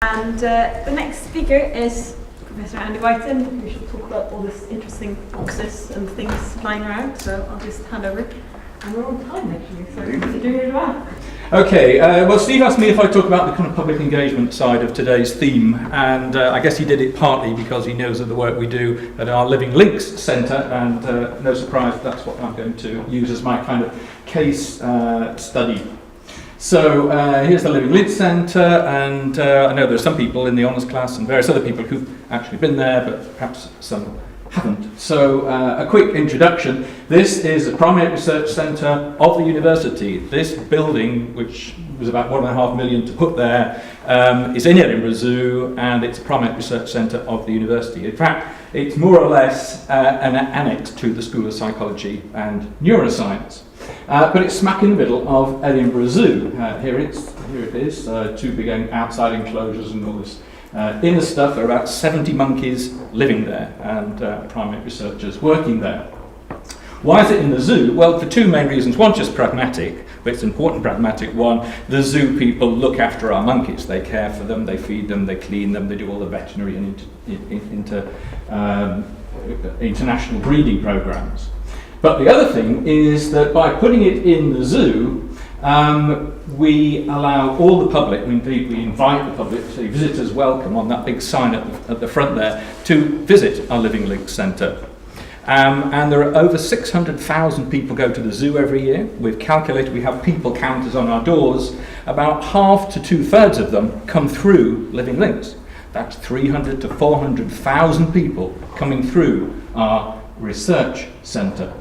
And the next speaker is Professor Andy Whiten, who shall talk about all this interesting boxes and things flying around. So I'll just hand over. And we're on time, actually, so you're doing really well. Okay, well, Steve asked me if I talk about the kind of public engagement side of today's theme, and I guess he did it partly because he knows of the work we do at our Living Links Centre, and no surprise, that's what I'm going to use as my kind of case study. So here's the Living Links Centre, and I know there's some people in the honours class and various other people who've actually been there, but perhaps some haven't. So a quick introduction. This is a primate research centre of the university. This building, which was about £1.5 million to put there, is in Edinburgh Zoo, and it's a primate research centre of the university. In fact, it's more or less an annex to the School of Psychology and Neuroscience. But it's smack in the middle of Edinburgh Zoo. Here it is, two big outside enclosures and all this inner stuff. There are about 70 monkeys living there and primate researchers working there. Why is it in the zoo? Well, for two main reasons. One, just pragmatic, but it's an important pragmatic one. The zoo people look after our monkeys. They care for them, they feed them, they clean them, they do all the veterinary and international breeding programs. But the other thing is that by putting it in the zoo, we allow all the public, indeed we invite the public, so visitors welcome on that big sign at the front there, to visit our Living Links Centre. And there are over 600,000 people go to the zoo every year. We've calculated, we have people counters on our doors. About half to two-thirds of them come through Living Links. That's 300 to 400,000 people coming through our research centre.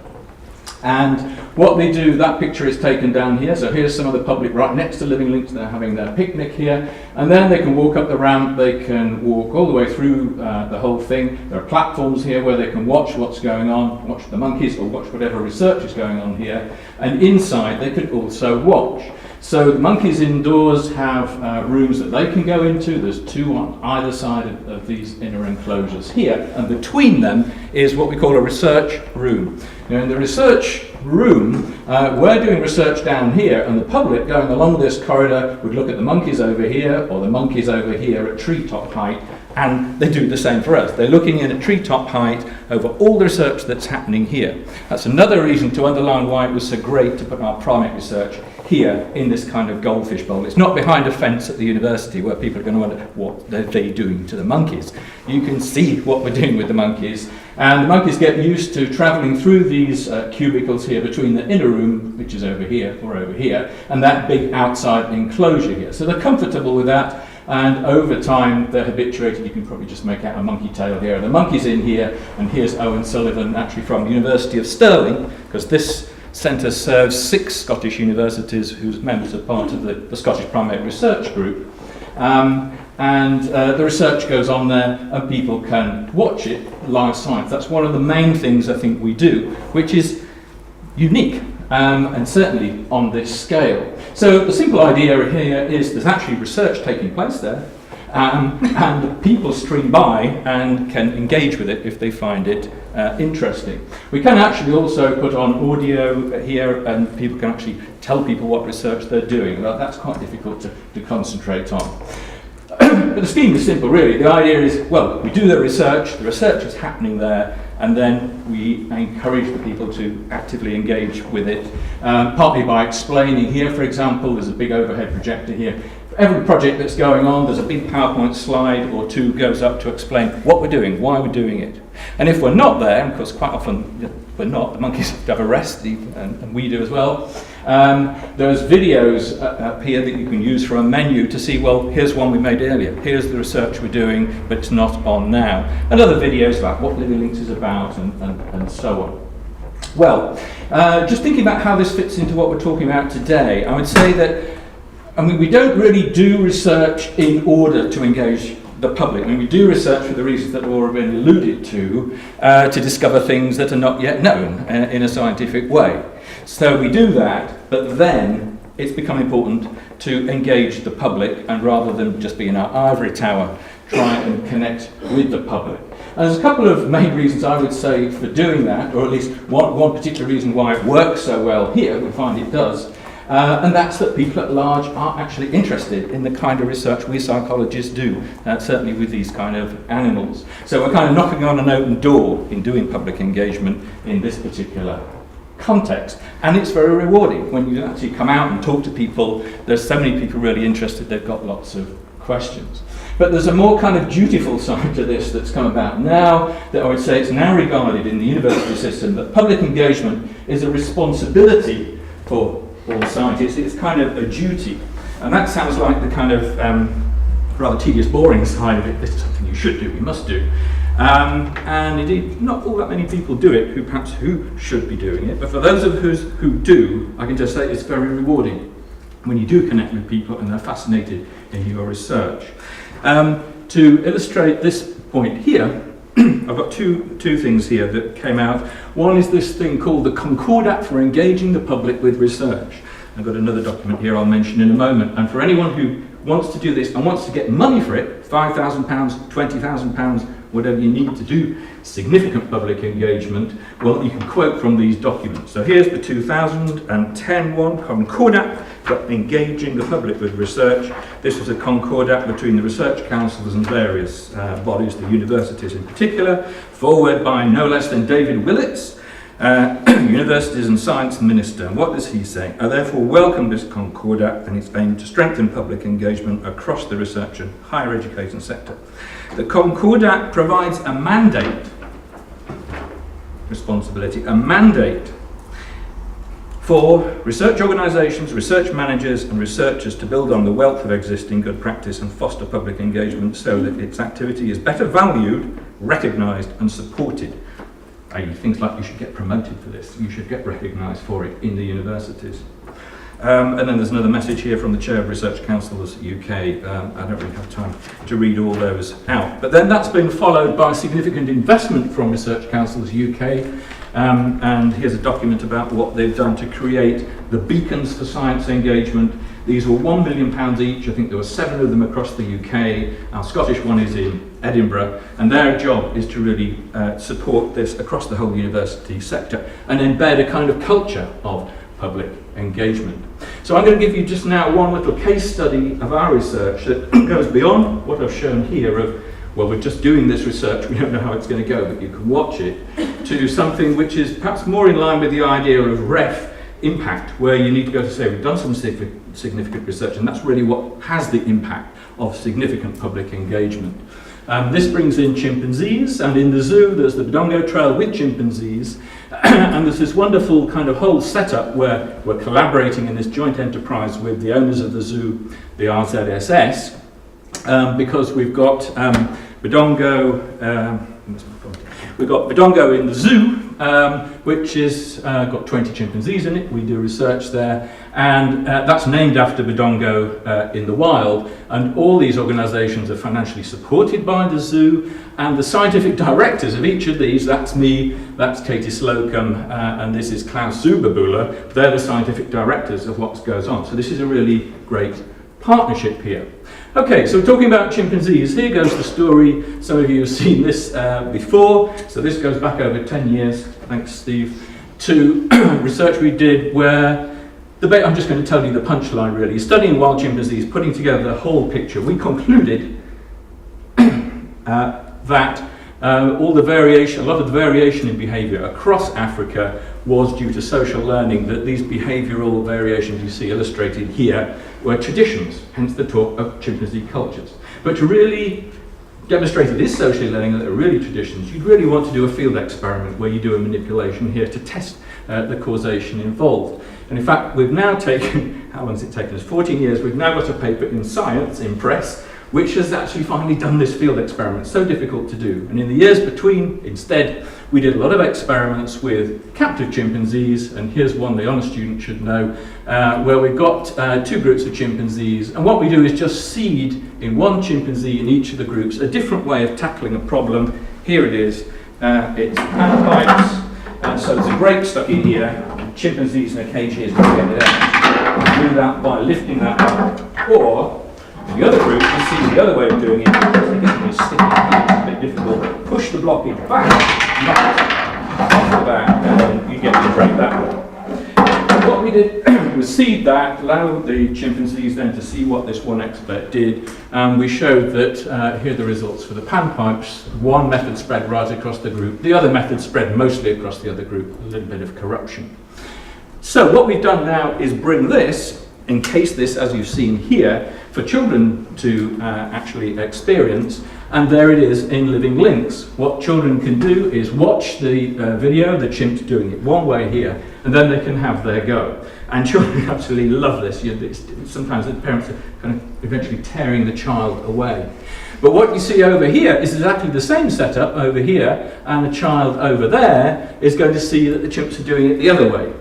And what they do, that picture is taken down here. So here's some of the public right next to Living Links. They're having their picnic here. And then they can walk up the ramp. They can walk all the way through the whole thing. There are platforms here where they can watch what's going on, watch the monkeys or watch whatever research is going on here. And inside they could also watch. So the monkeys indoors have rooms that they can go into. There's two on either side of these inner enclosures here. And between them is what we call a research room. Now in the research room, we're doing research down here, and the public going along this corridor would look at the monkeys over here or the monkeys over here at treetop height, and they do the same for us. They're looking in at treetop height over all the research that's happening here. That's another reason to underline why it was so great to put our primate research here in this kind of goldfish bowl. It's not behind a fence at the university where people are going to wonder what they're doing to the monkeys. You can see what we're doing with the monkeys, and the monkeys get used to travelling through these cubicles here between the inner room, which is over here or over here, and that big outside enclosure here. So they're comfortable with that, and over time they're habituated. You can probably just make out a monkey tail here. The monkey's in here, and here's Owen Sullivan, actually from the University of Stirling, because this centre serves 6 Scottish universities whose members are part of the Scottish Primate Research Group. The research goes on there and people can watch it live science. That's one of the main things I think we do, which is unique and certainly on this scale. So the simple idea here is there's actually research taking place there, and people stream by and can engage with it if they find it interesting. We can actually also put on audio here, and people can actually tell people what research they're doing. Well, that's quite difficult to concentrate on. But the scheme is simple, really. The idea is, well, we do the research is happening there, and then we encourage the people to actively engage with it, partly by explaining. Here, for example, there's a big overhead projector here. For every project that's going on, there's a big PowerPoint slide or two goes up to explain what we're doing, why we're doing it. And if we're not there, and of course quite often we're not, the monkeys have to have a rest, and we do as well, there's videos up here that you can use from a menu to see, well, here's one we made earlier, here's the research we're doing, but it's not on now. And other videos about what Living Links is about, and so on. Well, just thinking about how this fits into what we're talking about today, I would say that, we don't really do research in order to engage the public. We do research for the reasons that have already been alluded to discover things that are not yet known in a scientific way. So we do that, but then it's become important to engage the public, and rather than just be in our ivory tower, try and connect with the public. And there's a couple of main reasons I would say for doing that, or at least one particular reason why it works so well here, we find it does. And that's that people at large are actually interested in the kind of research we psychologists do, certainly with these kind of animals. So we're kind of knocking on an open door in doing public engagement in this particular context. And it's very rewarding when you actually come out and talk to people. There's so many people really interested, they've got lots of questions. But there's a more kind of dutiful side to this that's come about now, that I would say it's now regarded in the university system that public engagement is a responsibility for all scientists. It's kind of a duty. And that sounds like the kind of rather tedious, boring side of it. This is something you should do, you must do. And indeed, not all that many people do it who should be doing it. But for those of us who do, I can just say it's very rewarding when you do connect with people and they're fascinated in your research. To illustrate this point here, I've got two things here that came out. One is this thing called the Concord for Engaging the Public with Research. I've got another document here I'll mention in a moment. And for anyone who wants to do this and wants to get money for it, £5,000, £20,000, whatever you need to do significant public engagement, well, you can quote from these documents. So here's the 2010 one, Concord for Engaging the Public with Research. This was a Concord between the research councils and various bodies, the universities in particular, forward by no less than David Willits, Universities and Science Minister. And what does he say? I therefore welcome this Concord and its aim to strengthen public engagement across the research and higher education sector. The Concord Act provides a mandate, responsibility, a mandate for research organisations, research managers and researchers to build on the wealth of existing good practice and foster public engagement so that its activity is better valued, recognised and supported. I.e. things like you should get promoted for this, you should get recognised for it in the universities. And then there's another message here from the Chair of Research Councils UK. I don't really have time to read all those out. But then that's been followed by significant investment from Research Councils UK. And here's a document about what they've done to create the beacons for science engagement. These were £1 million each. I think there were 7 of them across the UK. Our Scottish one is in Edinburgh. And their job is to really support this across the whole university sector and embed a kind of culture of public engagement. So I'm going to give you just now one little case study of our research that goes beyond what I've shown here of, well, we're just doing this research, we don't know how it's going to go, but you can watch it, to something which is perhaps more in line with the idea of REF impact, where you need to go to say, we've done some significant research, and that's really what has the impact of significant public engagement. This brings in chimpanzees, and in the zoo there's the Badongo Trail with chimpanzees, and there's this wonderful kind of whole setup where we're collaborating in this joint enterprise with the owners of the zoo, the RZSS, because we've got we've got Badongo in the zoo, which is got 20 chimpanzees in it. We do research there, and that's named after Badongo in the wild. And all these organisations are financially supported by the zoo, and the scientific directors of each of these, that's me, that's Katie Slocum, and this is Klaus Zuberbühler, they're the scientific directors of what goes on. So this is a really great partnership here. Okay, so talking about chimpanzees, here goes the story. Some of you have seen this before. So this goes back over 10 years, thanks Steve, to research we did where, I'm just going to tell you the punchline really. Studying wild chimpanzees, putting together the whole picture, we concluded that all the variation, a lot of the variation in behaviour across Africa was due to social learning, that these behavioural variations you see illustrated here were traditions, hence the talk of chimpanzee cultures. But to really demonstrate it is socially learning, that they're really traditions, you'd really want to do a field experiment where you do a manipulation here to test the causation involved. And in fact, we've now taken, how long has it taken us? 14 years, we've now got a paper in Science, in Press, which has actually finally done this field experiment. So difficult to do. And in the years between, instead, we did a lot of experiments with captive chimpanzees, and here's one the honest student should know, where we've got 2 groups of chimpanzees, and what we do is just seed in one chimpanzee in each of the groups a different way of tackling a problem. Here it is, it's panpipes, so there's a grape stuck in here, chimpanzees in a cage here is going to get it out. Do that by lifting that up, or in the other group, you see the other way of doing it, it's a bit difficult. Push the blockage back, knock it off the back, and then you get to break that one. What we did we seed that, allow the chimpanzees then to see what this one expert did, and we showed that, here are the results for the panpipes. One method spread right across the group, the other method spread mostly across the other group, a little bit of corruption. So what we've done now is bring this, encase this as you've seen here, for children to actually experience, and there it is in living links. What children can do is watch the video, the chimps doing it one way here, and then they can have their go. And children absolutely love this. Sometimes the parents are kind of eventually tearing the child away. But what you see over here is exactly the same setup over here, and the child over there is going to see that the chimps are doing it the other way.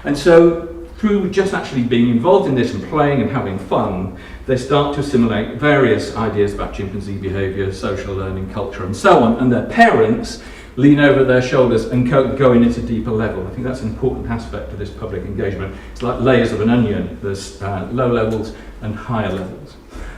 And so through just actually being involved in this and playing and having fun, they start to assimilate various ideas about chimpanzee behaviour, social learning, culture, and so on, and their parents lean over their shoulders and go in at a deeper level. I think that's an important aspect of this public engagement. It's like layers of an onion. There's low levels and higher levels.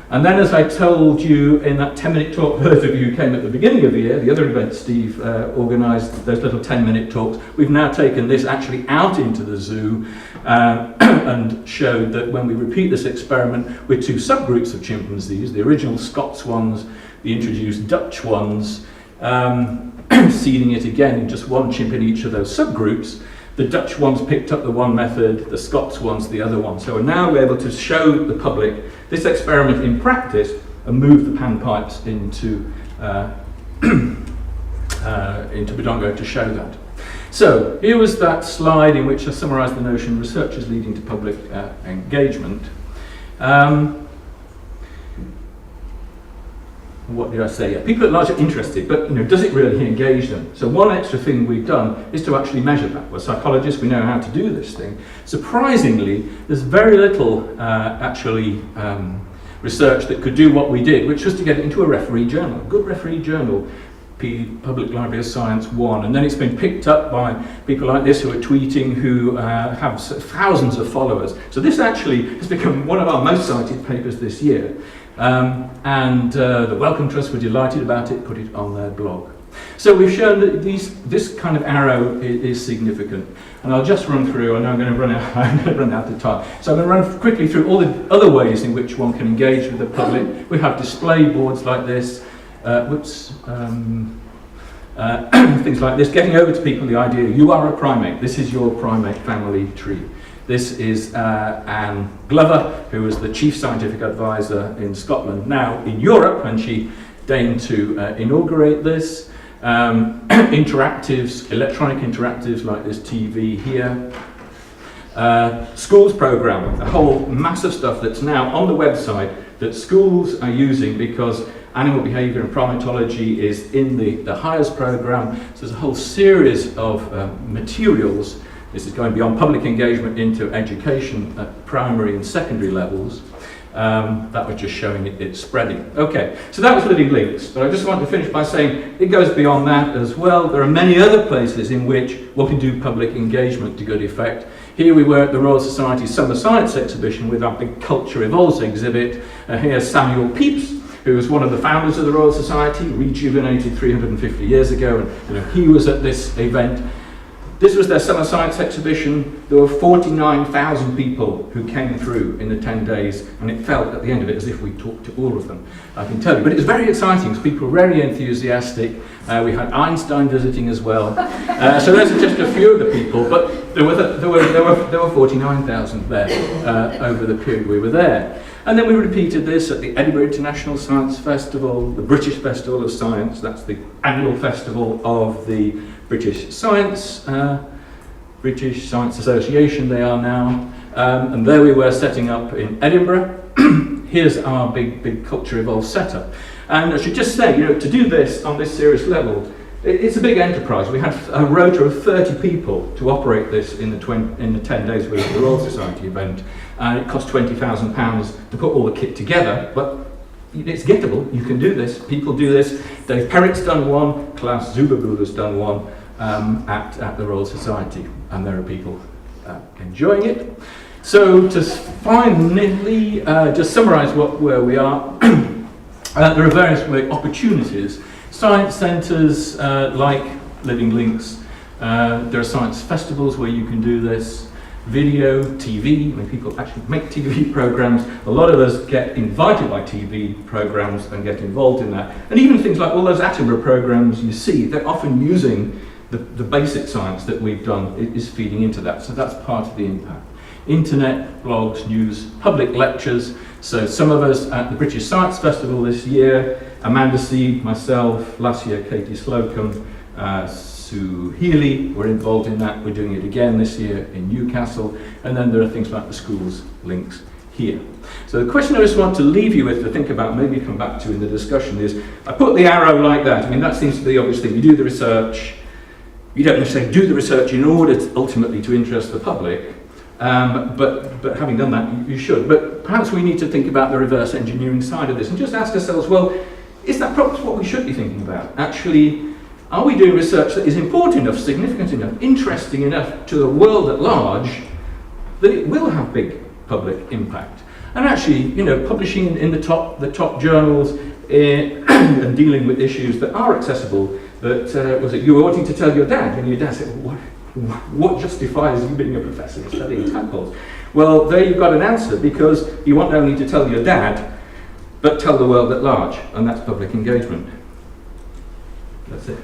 And then, as I told you in that 10-minute talk, those of you who came at the beginning of the year, the other event Steve organised, those little 10-minute talks, we've now taken this actually out into the zoo and showed that when we repeat this experiment with two subgroups of chimpanzees, the original Scots ones, the introduced Dutch ones, seeding it again in just one chimp in each of those subgroups, the Dutch ones picked up the one method, the Scots ones the other one. So now we're able to show the public this experiment in practice and move the panpipes into Budongo to show that. So here was that slide in which I summarised the notion research is leading to public engagement. What did I say? Yeah, people at large are interested, but does it really engage them? So one extra thing we've done is to actually measure that. We're psychologists, we know how to do this thing. Surprisingly, there's very little research that could do what we did, which was to get it into a referee journal, a good referee journal, Public Library of Science 1, and then it's been picked up by people like this who are tweeting, who have thousands of followers. So this actually has become one of our most cited papers this year. The Wellcome Trust were delighted about it, put it on their blog. So we've shown that this kind of arrow is significant. And I'll just run through, I know I'm going to run out of time. So I'm going to run quickly through all the other ways in which one can engage with the public. We have display boards like this, things like this, getting over to people the idea, you are a primate, this is your primate family tree. This is Anne Glover, who was the chief scientific advisor in Scotland, now in Europe, and she deigned to inaugurate this. Interactives, electronic interactives like this TV here. Schools program, a whole mass of stuff that's now on the website that schools are using because animal behaviour and primatology is in the Hires program. So there's a whole series of materials. This is going beyond public engagement into education at primary and secondary levels. That was just showing it's spreading. Okay, so that was Living Links, but I just want to finish by saying it goes beyond that as well. There are many other places in which one can do public engagement to good effect. Here we were at the Royal Society's Summer Science Exhibition with our big Culture Evolves exhibit. Here's Samuel Pepys, who was one of the founders of the Royal Society, rejuvenated 350 years ago, and he was at this event. This was their summer science exhibition. There were 49,000 people who came through in the 10 days, and it felt at the end of it as if we talked to all of them, I can tell you. But it was very exciting because people were very enthusiastic. We had Einstein visiting as well. So those are just a few of the people, but there were 49,000 there over the period we were there. And then we repeated this at the Edinburgh International Science Festival, the British Festival of Science, that's the annual festival of the British Science Association, they are now. And there we were setting up in Edinburgh. Here's our big Culture Evolve setup. And I should just say, to do this on this serious level, it's a big enterprise. We had a rota of 30 people to operate this in the 10 days we were at the Royal Society event, and it cost £20,000 to put all the kit together, but it's gettable, you can do this, people do this. Dave Perritt's done one, Klaus Zuberbuhler's done one at the Royal Society, and there are people enjoying it. So to finally just summarise where we are, there are various opportunities. Science centres like Living Links, there are science festivals where you can do this. video, TV, when people actually make TV programs. A lot of us get invited by TV programs and get involved in that. And even things like all those Attenborough programs you see, they're often using the basic science that we've done is feeding into that. So that's part of the impact. Internet, blogs, news, public lectures. So some of us at the British Science Festival this year, Amanda Seed, myself, last year Katie Slocum, Sue Healy were involved in that. We're doing it again this year in Newcastle. And then there are things like the schools links here. So the question I just want to leave you with to think about, maybe come back to in the discussion is, I put the arrow like that. I mean, that seems to be the obvious thing. You do the research. You don't necessarily do the research in order to, ultimately to interest the public. But having done that, you should. But perhaps we need to think about the reverse engineering side of this and just ask ourselves, well, is that perhaps what we should be thinking about? Actually, are we doing research that is important enough, significant enough, interesting enough to the world at large that it will have big public impact? And actually, you know, publishing in the top journals and dealing with issues that are accessible. That was it you were wanting to tell your dad, and your dad said, well, what justifies you being a professor and studying tadpoles? Well, there you've got an answer, because you want not only to tell your dad, but tell the world at large, and that's public engagement. That's it.